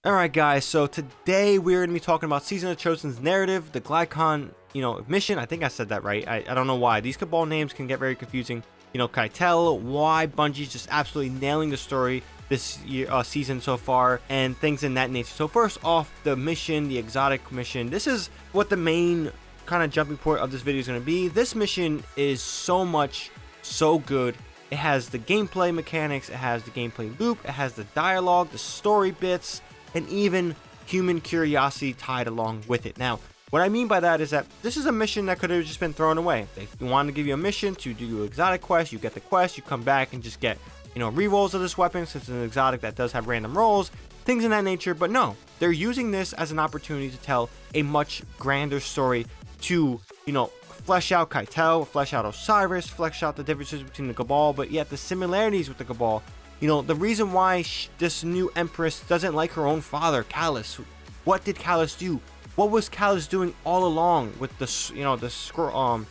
Alright guys, so today we're going to be talking about Season of Chosen's narrative, the Glycon, mission. I think I said that right. I don't know why. These Cabal names can get very confusing. Caital, why Bungie's just absolutely nailing the story this year, season so far, and things in that nature. So first off, the mission, the exotic mission. This is what the main kind of jumping point of this video is going to be. This mission is so good. It has the gameplay mechanics, it has the gameplay loop, it has the dialogue, the story bits, and even human curiosity tied along with it. Now, what I mean by that is that this is a mission that could have just been thrown away. They wanted to give you a mission to do an exotic quest, you get the quest, you come back and just get, re-rolls of this weapon, since it's an exotic that does have random rolls, things in that nature. But no, they're using this as an opportunity to tell a much grander story to, flesh out Caital, flesh out Osiris, flesh out the differences between the Cabal, but yet the similarities with the Cabal. The reason why this new Empress doesn't like her own father, Callus. What did Callus do? What was Callus doing all along with the Scorn?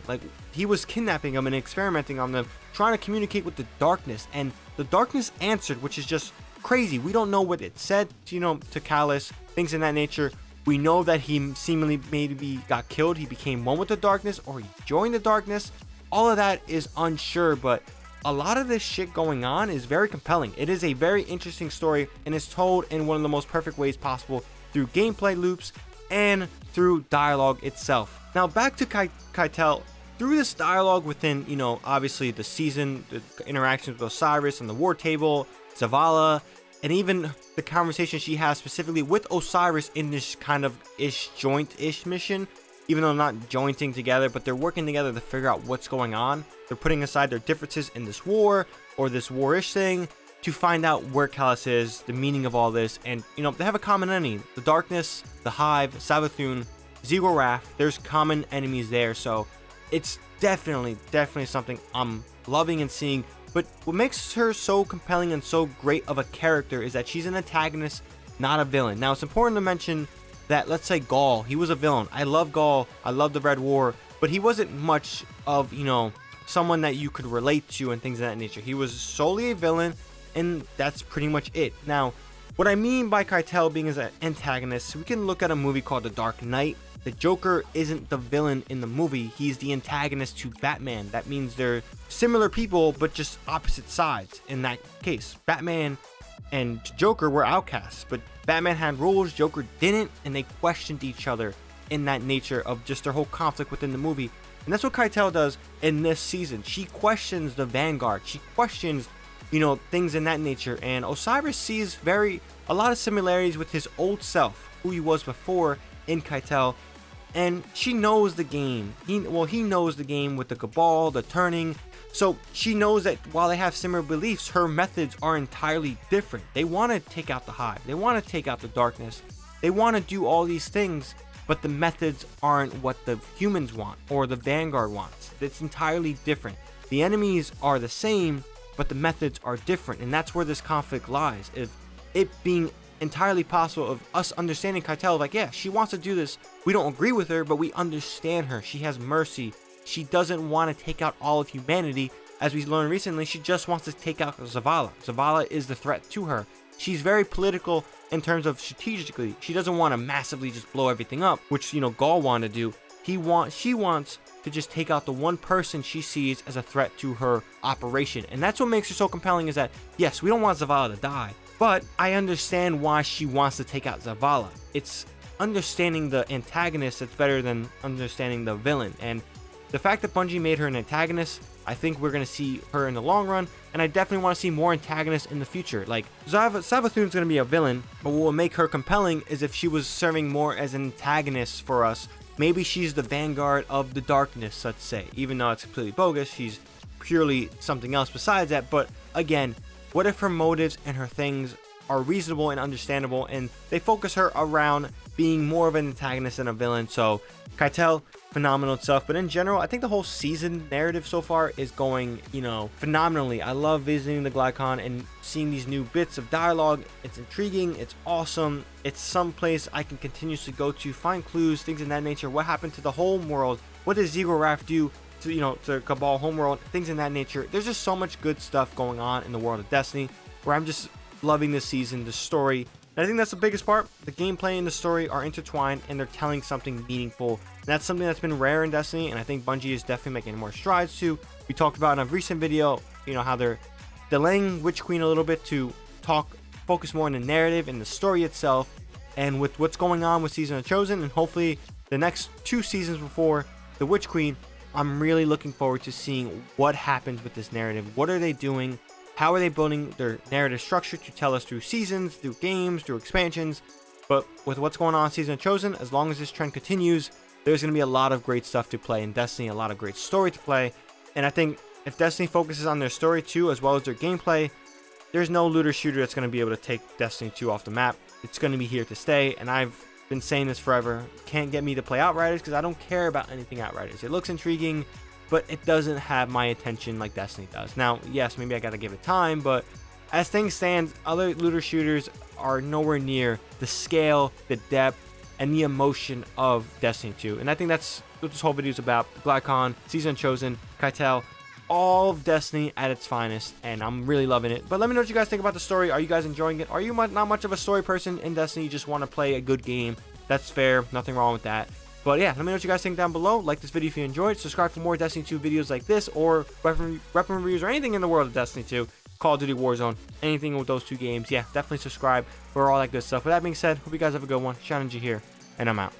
Like, he was kidnapping them and experimenting on them, trying to communicate with the darkness, and the darkness answered, which is just crazy. We don't know what it said, to Callus, things in that nature. We know that he seemingly maybe got killed, he became one with the darkness, or he joined the darkness. All of that is unsure, but a lot of this shit going on is very compelling. It is a very interesting story, and is told in one of the most perfect ways possible, through gameplay loops and through dialogue itself. Now back to Caital. Through this dialogue within, obviously the season, the interactions with Osiris on the war table, Zavala, and even the conversation she has specifically with Osiris in this kind of joint-ish mission, even though not jointing together, but they're working together to figure out what's going on. They're putting aside their differences in this war, or this war-ish thing, to find out where Callus is, the meaning of all this, and, they have a common enemy. The Darkness, the Hive, Savathun, Ziggurat, there's common enemies there, so it's definitely something I'm loving and seeing. But what makes her so compelling and so great of a character is that she's an antagonist, not a villain. Now, it's important to mention that, let's say Gaul, he was a villain. I love Gaul, I love the Red War, but he wasn't much of, someone that you could relate to and things of that nature. He was solely a villain, and that's pretty much it. Now, what I mean by Caital being as an antagonist, we can look at a movie called The Dark Knight. The Joker isn't the villain in the movie, he's the antagonist to Batman. That means they're similar people, but just opposite sides. In that case, Batman and Joker were outcasts, but Batman had rules, Joker didn't, and they questioned each other in that nature of just their whole conflict within the movie. And that's what Caital does in this season. She questions the Vanguard, she questions, things in that nature, and Osiris sees a lot of similarities with his old self, who he was before in Caital. And she knows the game. He knows the game with the Cabal, the turning. So she knows that while they have similar beliefs, her methods are entirely different. They want to take out the Hive. They want to take out the darkness. They want to do all these things, but the methods aren't what the humans want or the Vanguard wants. It's entirely different. The enemies are the same, but the methods are different. And that's where this conflict lies. If it being entirely possible of us understanding Caital, like, yeah, she wants to do this, we don't agree with her, but we understand her. She has mercy. She doesn't want to take out all of humanity. As we learned recently, she just wants to take out Zavala. Zavala is the threat to her. She's very political in terms of strategically. She doesn't want to massively just blow everything up, which, Gaul wanted to do. She wants to just take out the one person she sees as a threat to her operation. And that's what makes her so compelling, is that, yes, we don't want Zavala to die, but I understand why she wants to take out Zavala. It's understanding the antagonist that's better than understanding the villain. And the fact that Bungie made her an antagonist, I think we're going to see her in the long run, and I definitely want to see more antagonists in the future. Like, Savathun's going to be a villain, but what will make her compelling is if she was serving more as an antagonist for us. Maybe she's the Vanguard of the darkness, let's say. Even though it's completely bogus, she's purely something else besides that. But again, what if her motives and her things are reasonable and understandable, and they focus her around being more of an antagonist than a villain? So Caital, phenomenal itself. But in general, I think the whole season narrative so far is going, phenomenally. I love visiting the Glycon and seeing these new bits of dialogue. It's intriguing, it's awesome, it's someplace I can continuously go to, find clues, things in that nature. What happened to the home world? What does Ziggurat do to, to Cabal homeworld? Things in that nature. There's just so much good stuff going on in the world of Destiny, where I'm just loving this season, the story. And I think that's the biggest part. The gameplay and the story are intertwined, and they're telling something meaningful. And that's something that's been rare in Destiny, and I think Bungie is definitely making more strides too. We talked about in a recent video, how they're delaying Witch Queen a little bit to focus more on the narrative and the story itself. And with what's going on with Season of Chosen, and hopefully the next 2 seasons before the Witch Queen, I'm really looking forward to seeing what happens with this narrative. What are they doing? How are they building their narrative structure to tell us through seasons, through games, through expansions? But with what's going on in Season of Chosen, as long as this trend continues, there's going to be a lot of great stuff to play in Destiny, a lot of great story to play. And I think if Destiny focuses on their story too, as well as their gameplay, there's no looter shooter that's going to be able to take Destiny 2 off the map. It's going to be here to stay, and I've been saying this forever. Can't get me to play Outriders because I don't care about anything Outriders. It looks intriguing, but it doesn't have my attention like Destiny does. Now, yes, maybe I gotta give it time, but as things stand, other looter shooters are nowhere near the scale, the depth, and the emotion of Destiny 2. And I think that's what this whole video is about. GladCon, Season of Chosen, Caital, all of Destiny at its finest, and I'm really loving it. But let me know what you guys think about the story. Are you guys enjoying it? Are you not much of a story person in Destiny? You just want to play a good game? That's fair. Nothing wrong with that. But yeah, let me know what you guys think down below. Like this video if you enjoyed. Subscribe for more Destiny 2 videos like this, or weapon reviews, or anything in the world of Destiny 2. Call of Duty Warzone, anything with those 2 games. Yeah, definitely subscribe for all that good stuff. With that being said, hope you guys have a good one. ShadowNinja here, and I'm out.